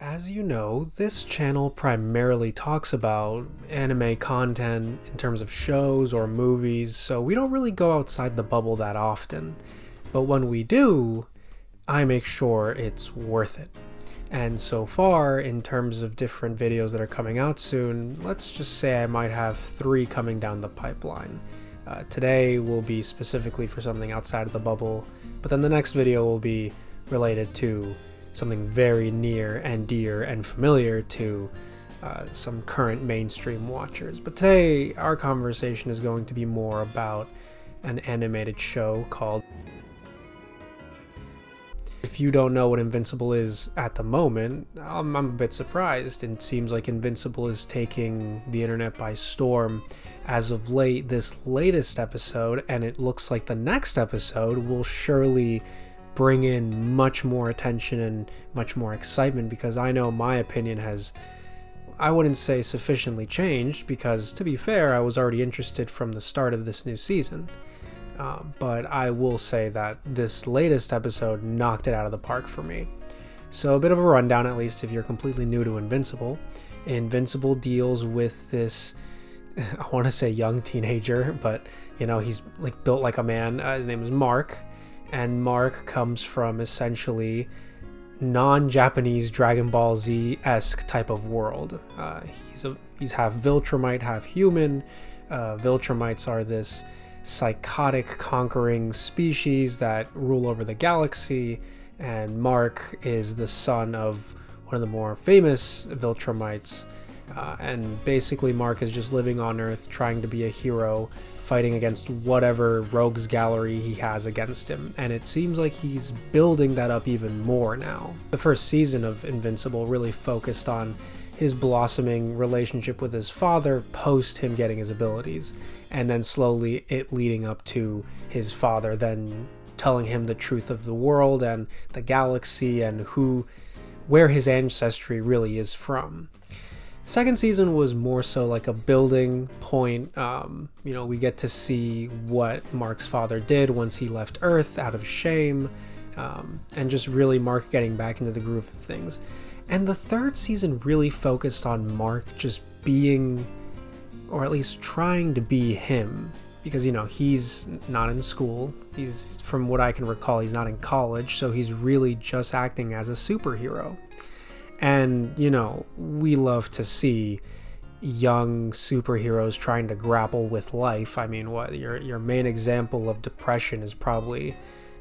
As you know, this channel primarily talks about anime content in terms of shows or movies, so we don't really go outside the bubble that often. But when we do, I make sure it's worth it. And so far, in terms of different videos that are coming out soon, let's just say I might have 3 coming down the pipeline. Today will be specifically for something outside of the bubble, but then the next video will be related to something very near and dear and familiar to some current mainstream watchers. But today, our conversation is going to be more about an animated show called... If you don't know what Invincible is at the moment, I'm a bit surprised. It seems like Invincible is taking the internet by storm as of late, this latest episode, and it looks like the next episode will surely bring in much more attention and much more excitement, because I know my opinion has, I wouldn't say sufficiently changed, because to be fair, I was already interested from the start of this new season. But I will say that this latest episode knocked it out of the park for me. So a bit of a rundown, at least if you're completely new to Invincible. Invincible deals with this, I want to say young teenager, but you know, he's like built like a man. His name is Mark, and Mark comes from essentially non-Japanese Dragon Ball Z-esque type of world. He's half Viltrumite, half human. Viltrumites are this psychotic conquering species that rule over the galaxy, and Mark is the son of one of the more famous Viltrumites, and basically Mark is just living on Earth trying to be a hero, fighting against whatever rogues gallery he has against him, and it seems like he's building that up even more now. The first season of Invincible really focused on his blossoming relationship with his father post him getting his abilities, and then slowly it leading up to his father then telling him the truth of the world and the galaxy and where his ancestry really is from. Second season was more so like a building point. We get to see what Mark's father did once he left Earth out of shame, and just really Mark getting back into the groove of things. And the third season really focused on Mark just being, or at least trying to be, him. Because, you know, he's not in school. He's, from what I can recall, he's not in college. So he's really just acting as a superhero. And, you know, we love to see young superheroes trying to grapple with life. I mean, what your main example of depression is probably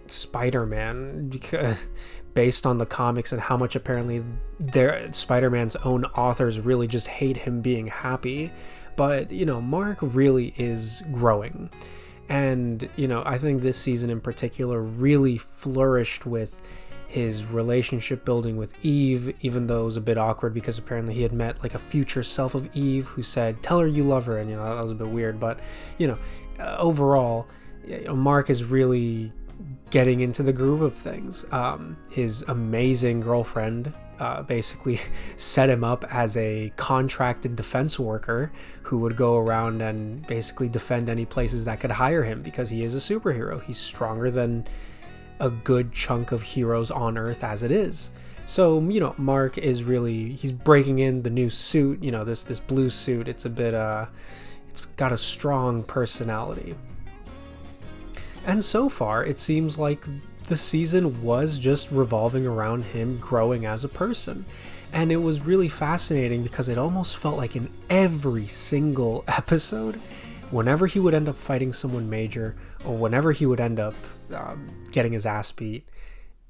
Spider-Man, because based on the comics and how much apparently Spider-Man's own authors really just hate him being happy. But, you know, Mark really is growing. And, you know, I think this season in particular really flourished with his relationship building with Eve, even though it was a bit awkward because apparently he had met like a future self of Eve who said, "Tell her you love her," and, you know, that was a bit weird. But, you know, overall, Mark is really getting into the groove of things. His amazing girlfriend basically set him up as a contracted defense worker who would go around and basically defend any places that could hire him, because he is a superhero. He's stronger than a good chunk of heroes on Earth as it is. So, you know, Mark is really, he's breaking in the new suit, you know, this blue suit. It's a bit, it's got a strong personality. And so far, it seems like the season was just revolving around him growing as a person. And it was really fascinating because it almost felt like in every single episode, whenever he would end up fighting someone major, or whenever he would end up getting his ass beat,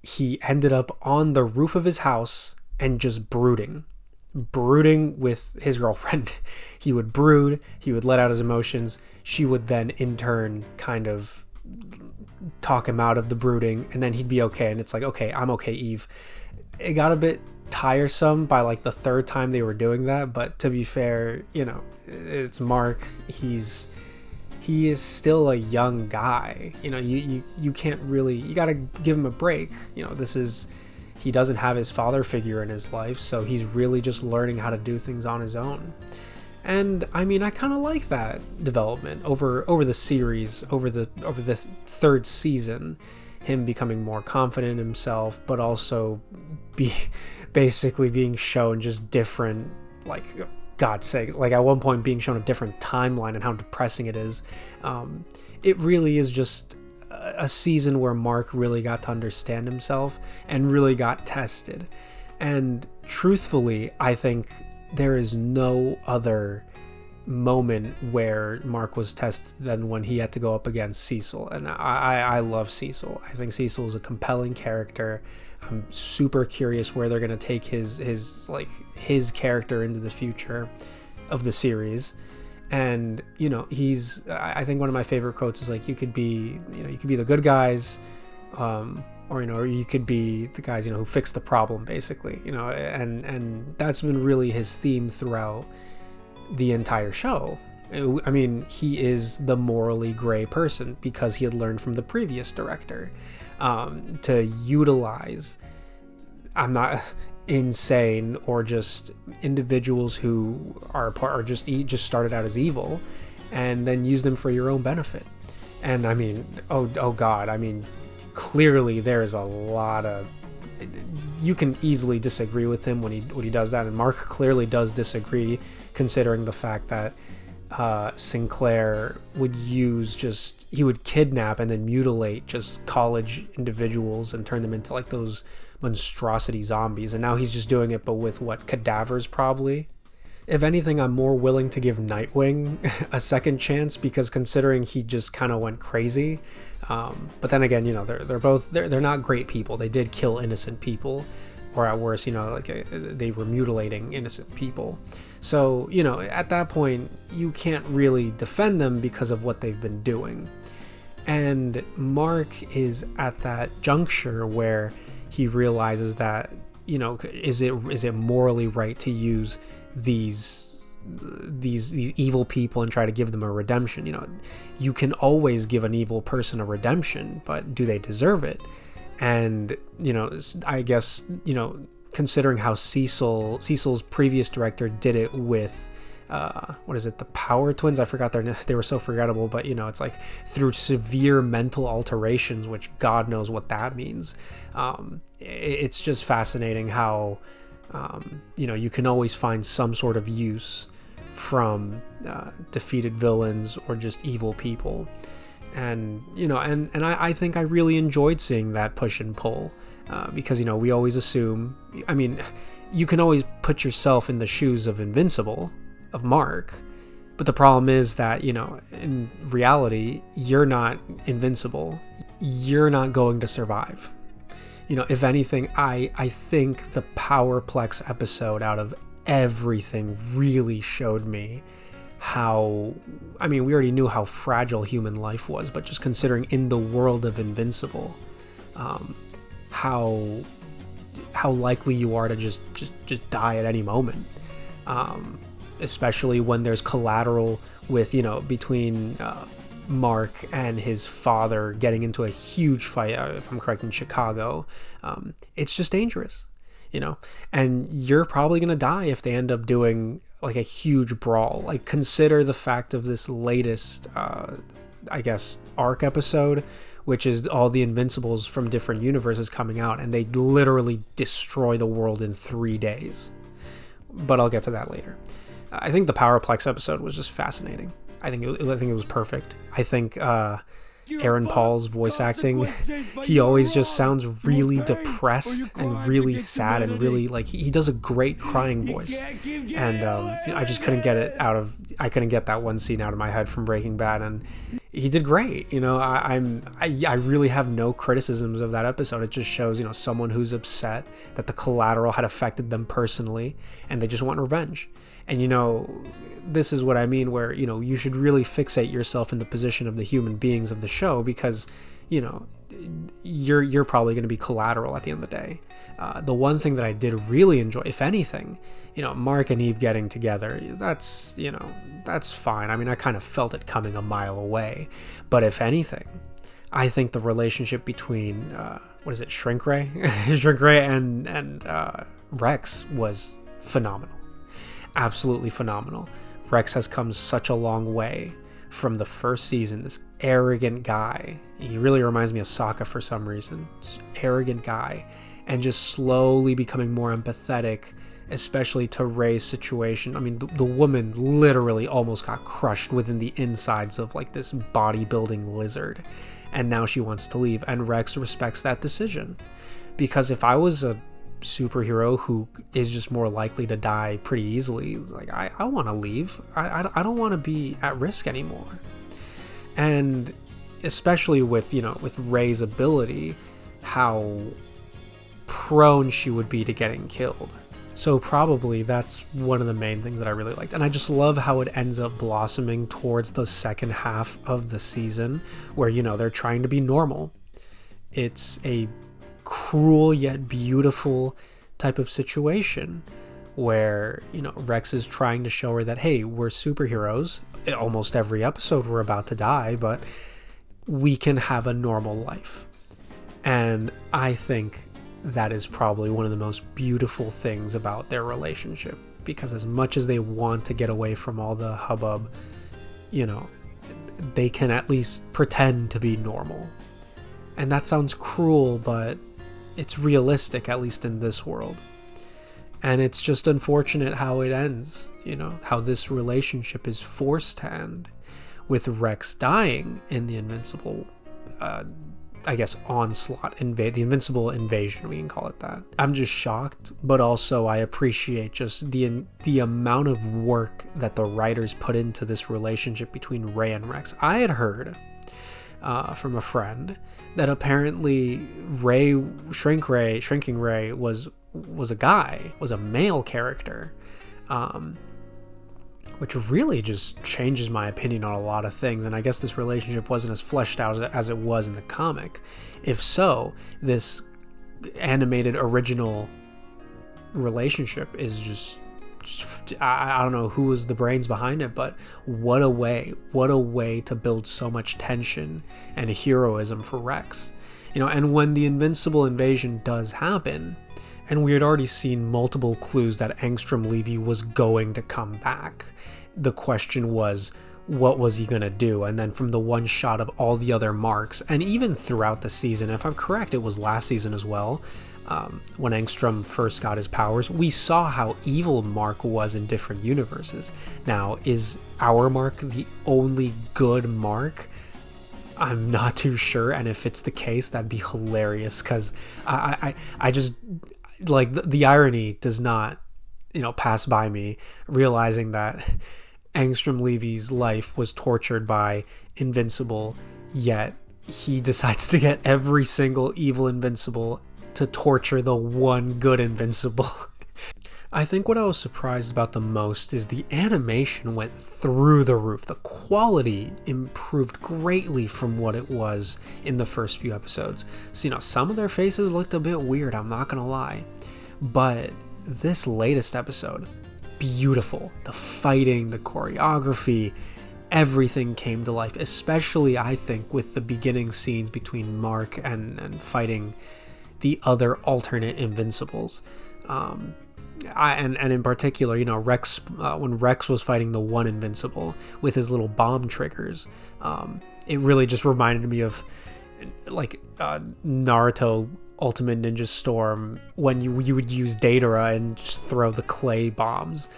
he ended up on the roof of his house and just brooding with his girlfriend. He would brood, he would let out his emotions. She would then in turn kind of talk him out of the brooding, and then he'd be okay. And it's like, okay, I'm okay, Eve. It got a bit tiresome by like the third time they were doing that, but to be fair, you know, it's Mark. He is still a young guy. You know, you can't really, you gotta give him a break. You know, he doesn't have his father figure in his life, so he's really just learning how to do things on his own. And I mean, I kind of like that development over the series, over this third season, him becoming more confident in himself, but also be basically being shown just different, like, God's sake, like at one point being shown a different timeline and how depressing it is. It really is just a season where Mark really got to understand himself and really got tested. And truthfully, I think there is no other moment where Mark was tested than when he had to go up against Cecil. And I love Cecil. I think Cecil is a compelling character. I'm super curious where they're going to take his character into the future of the series. And, you know, I think one of my favorite quotes is like, you could be the good guys, or you could be the guys, who fix the problem, basically, and that's been really his theme throughout the entire show. I mean, he is the morally gray person because he had learned from the previous director to utilize, I'm not insane, or just individuals who are just started out as evil, and then use them for your own benefit. And I mean, oh God, I mean, clearly there's a lot of, you can easily disagree with him when he does that, and Mark clearly does disagree, considering the fact that Sinclair would he would kidnap and then mutilate just college individuals and turn them into like those monstrosity zombies, and now he's just doing it, but with cadavers, probably. If anything, I'm more willing to give Nightwing a second chance, because considering he just kind of went crazy, but then again, they're not great people. They did kill innocent people, or at worst, they were mutilating innocent people. So, at that point, you can't really defend them because of what they've been doing. And Mark is at that juncture where he realizes that, is it morally right to use these evil people and try to give them a redemption? You can always give an evil person a redemption, but do they deserve it? And, I guess, considering how Cecil's previous director did it with, the Power Twins? I forgot they were so forgettable, but it's like through severe mental alterations, which God knows what that means. It's just fascinating how, you can always find some sort of use from defeated villains or just evil people. And, and I think I really enjoyed seeing that push and pull, because, we always assume, I mean, you can always put yourself in the shoes of Invincible, of Mark, but the problem is that, in reality, you're not invincible. You're not going to survive. If anything, I think the Powerplex episode, out of everything, really showed me how, I mean, we already knew how fragile human life was, but just considering in the world of Invincible, how likely you are to just die at any moment, especially when there's collateral with, between Mark and his father getting into a huge fight, if I'm correct, in Chicago. It's just dangerous. And you're probably going to die if they end up doing like a huge brawl. Like, consider the fact of this latest, arc episode, which is all the Invincibles from different universes coming out, and they literally destroy the world in 3 days. But I'll get to that later. I think the Powerplex episode was just fascinating. I think it was perfect. I think, Aaron Paul's voice acting, he always just sounds really depressed and really sad, and really, like, he does a great crying voice. And I just couldn't get that one scene out of my head from Breaking Bad, and he did great. I really have no criticisms of that episode. It just shows, someone who's upset that the collateral had affected them personally, and they just want revenge. And, this is what I mean, where, you should really fixate yourself in the position of the human beings of the show, because, you're probably going to be collateral at the end of the day. The one thing that I did really enjoy, if anything, Mark and Eve getting together, that's fine. I mean, I kind of felt it coming a mile away. But if anything, I think the relationship between, Shrink Rae? Shrink Rae and Rex was phenomenal. Absolutely phenomenal. Rex has come such a long way from the first season. This arrogant guy. He really reminds me of Sokka for some reason. This arrogant guy. and just slowly becoming more empathetic, especially to Rae's situation. I mean, the woman literally almost got crushed within the insides of like this bodybuilding lizard, and now she wants to leave, and Rex respects that decision. Because if I was a superhero who is just more likely to die pretty easily, like I want to leave. I don't want to be at risk anymore. And especially with, you know, with Rae's ability, how prone she would be to getting killed. So probably that's one of the main things that I really liked. And I just love how it ends up blossoming towards the second half of the season, where, you know, they're trying to be normal. It's a cruel yet beautiful type of situation where, you know, Rex is trying to show her that, hey, we're superheroes. Almost every episode we're about to die, but we can have a normal life. And I think that is probably one of the most beautiful things about their relationship, because as much as they want to get away from all the hubbub, you know, they can at least pretend to be normal. And that sounds cruel, but it's realistic, at least in this world. And it's just unfortunate how it ends, you know, how this relationship is forced to end, with Rex dying in the Invincible I guess onslaught, the Invincible invasion, we can call it that. I'm just shocked, but also I appreciate just the amount of work that the writers put into this relationship between Rae and Rex. I had heard from a friend that apparently Shrinking Rae was a male character, which really just changes my opinion on a lot of things. And I guess this relationship wasn't as fleshed out as it was in the comic. If so, this animated original relationship is just I don't know who was the brains behind it, but what a way to build so much tension and heroism for Rex. You know, and when the Invincible invasion does happen, and we had already seen multiple clues that Angstrom Levy was going to come back, the question was, what was he going to do? And then from the one shot of all the other marks, and even throughout the season, if I'm correct, it was last season as well, when Angstrom first got his powers, we saw how evil Mark was in different universes. Now, is our Mark the only good Mark? I'm not too sure, and if it's the case, that'd be hilarious, because I just, like, the irony does not, you know, pass by me, realizing that Angstrom Levy's life was tortured by Invincible, yet he decides to get every single evil Invincible to torture the one good Invincible. I think what I was surprised about the most is the animation went through the roof. The quality improved greatly from what it was in the first few episodes. So, you know, some of their faces looked a bit weird, I'm not gonna lie. But this latest episode, beautiful. The fighting, the choreography, everything came to life, especially, I think, with the beginning scenes between Mark and fighting the other alternate Invincibles. And in particular, you know, Rex, when Rex was fighting the one Invincible with his little bomb triggers, it really just reminded me of, like, Naruto Ultimate Ninja Storm, when you would use Datara and just throw the clay bombs.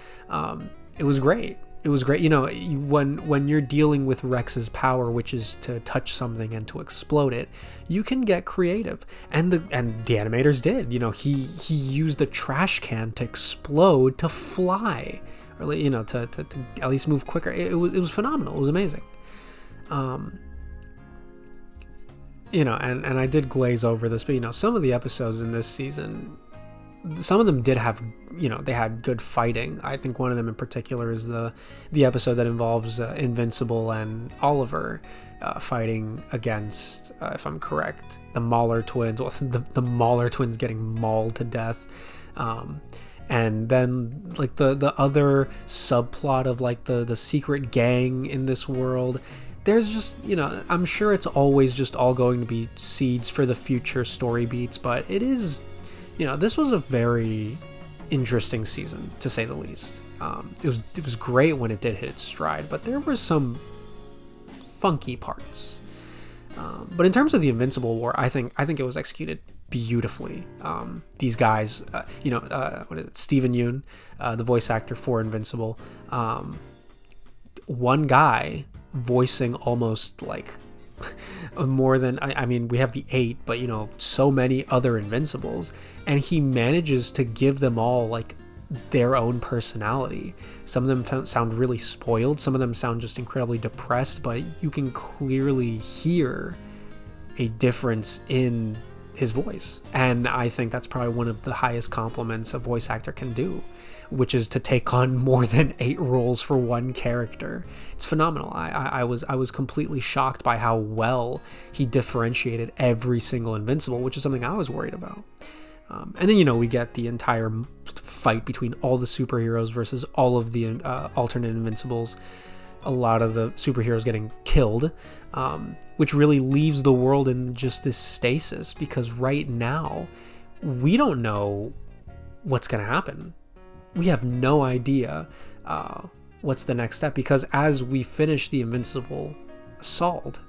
It was great. It was great. You know, when you're dealing with Rex's power, which is to touch something and to explode it, you can get creative. And the animators did. You know, he used a trash can to explode to fly, or, you know, to at least move quicker. It was phenomenal. It was amazing. You know, and I did glaze over this, but, you know, some of the episodes in this season, some of them did have, you know, they had good fighting. I think one of them in particular is the episode that involves Invincible and Oliver fighting against, if I'm correct, the Mauler twins. Well, the Mauler twins getting mauled to death. And then, like, the other subplot of, like, the secret gang in this world. There's just, you know, I'm sure it's always just all going to be seeds for the future story beats, but it is, you know, this was a very interesting season, to say the least. It was great when it did hit its stride, but there were some funky parts. But in terms of the Invincible War, I think it was executed beautifully. These guys, what is it? Steven Yeun, the voice actor for Invincible, one guy voicing almost like more than, I mean, we have the 8, but so many other Invincibles, and he manages to give them all like their own personality. Some of them sound really spoiled, some of them sound just incredibly depressed, but you can clearly hear a difference in his voice. And I think that's probably one of the highest compliments a voice actor can do, which is to take on more than 8 roles for one character. It's phenomenal. I was completely shocked by how well he differentiated every single Invincible, which is something I was worried about. And then, we get the entire fight between all the superheroes versus all of the alternate Invincibles. A lot of the superheroes getting killed, which really leaves the world in just this stasis, because right now we don't know what's going to happen. We have no idea what's the next step, because as we finish the Invincible assault,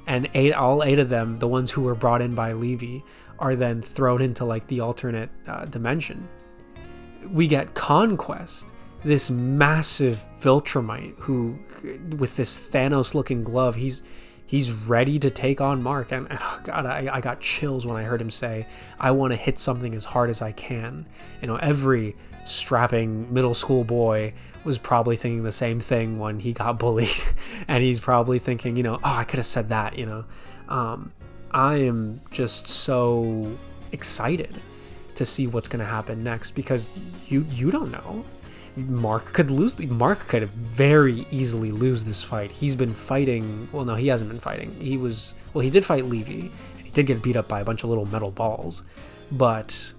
and all 8 of them, the ones who were brought in by Levy, are then thrown into like the alternate dimension, we get Conquest, this massive Viltrumite who, with this Thanos-looking glove, he's ready to take on Mark. And oh God, I got chills when I heard him say, "I want to hit something as hard as I can." Every strapping middle school boy was probably thinking the same thing when he got bullied, and he's probably thinking, "Oh, I could have said that." I am just so excited to see what's going to happen next, because you don't know. Mark could very easily lose this fight. He's been fighting, well, no, he hasn't been fighting. He did fight Levy, and he did get beat up by a bunch of little metal balls, but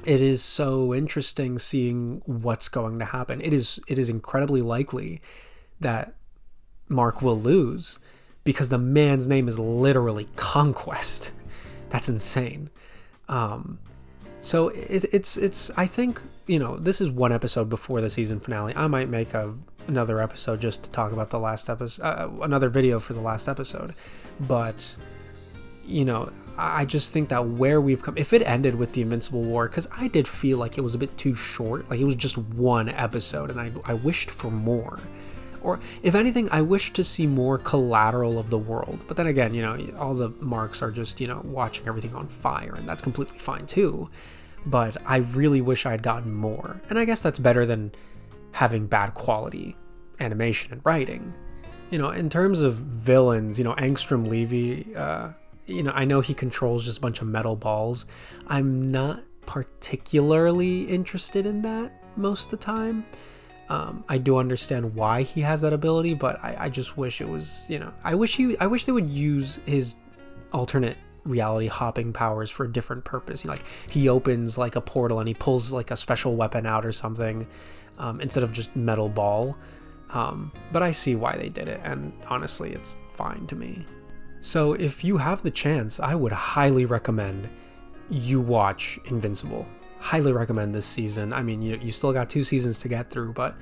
it is so interesting seeing what's going to happen. It is incredibly likely that Mark will lose, because the man's name is literally Conquest. That's insane. So it's I think, this is one episode before the season finale. I might make another episode just to talk about the last episode, another video for the last episode. But, I just think that where we've come, if it ended with the Invincible War, because I did feel like it was a bit too short, like it was just one episode, and I wished for more. Or if anything, I wish to see more collateral of the world. But then again, all the marks are just, watching everything on fire, and that's completely fine too. But I really wish I had gotten more. And I guess that's better than having bad quality animation and writing. In terms of villains, Angstrom Levy, I know he controls just a bunch of metal balls. I'm not particularly interested in that most of the time. I do understand why he has that ability, but I just wish it was, I wish they would use his alternate reality hopping powers for a different purpose. Like he opens like a portal and he pulls like a special weapon out or something, instead of just metal ball. But I see why they did it, and honestly, it's fine to me. So if you have the chance, I would highly recommend you watch Invincible. Highly recommend this season. I mean, you still got 2 seasons to get through, but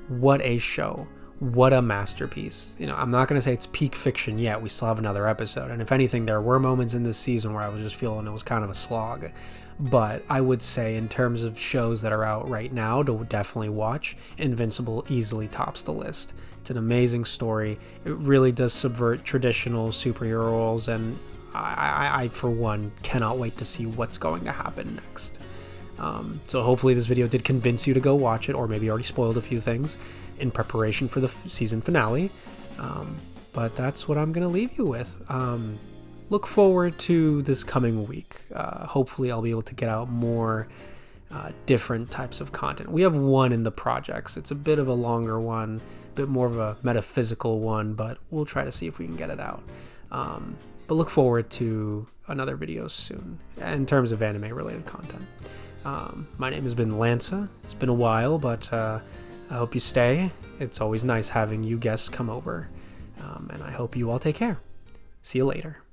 what a show. What a masterpiece. I'm not going to say it's peak fiction yet. We still have another episode. And if anything, there were moments in this season where I was just feeling it was kind of a slog. But I would say in terms of shows that are out right now to definitely watch, Invincible easily tops the list. It's an amazing story. It really does subvert traditional superhero roles, and I for one, cannot wait to see what's going to happen next. So hopefully this video did convince you to go watch it, or maybe already spoiled a few things in preparation for the season finale. But that's what I'm going to leave you with. Look forward to this coming week. Hopefully I'll be able to get out more different types of content. We have one in the projects. It's a bit of a longer one, a bit more of a metaphysical one, but we'll try to see if we can get it out. But look forward to another video soon in terms of anime related content. My name has been Lanza. It's been a while, but I hope you stay. It's always nice having you guests come over, and I hope you all take care. See you later.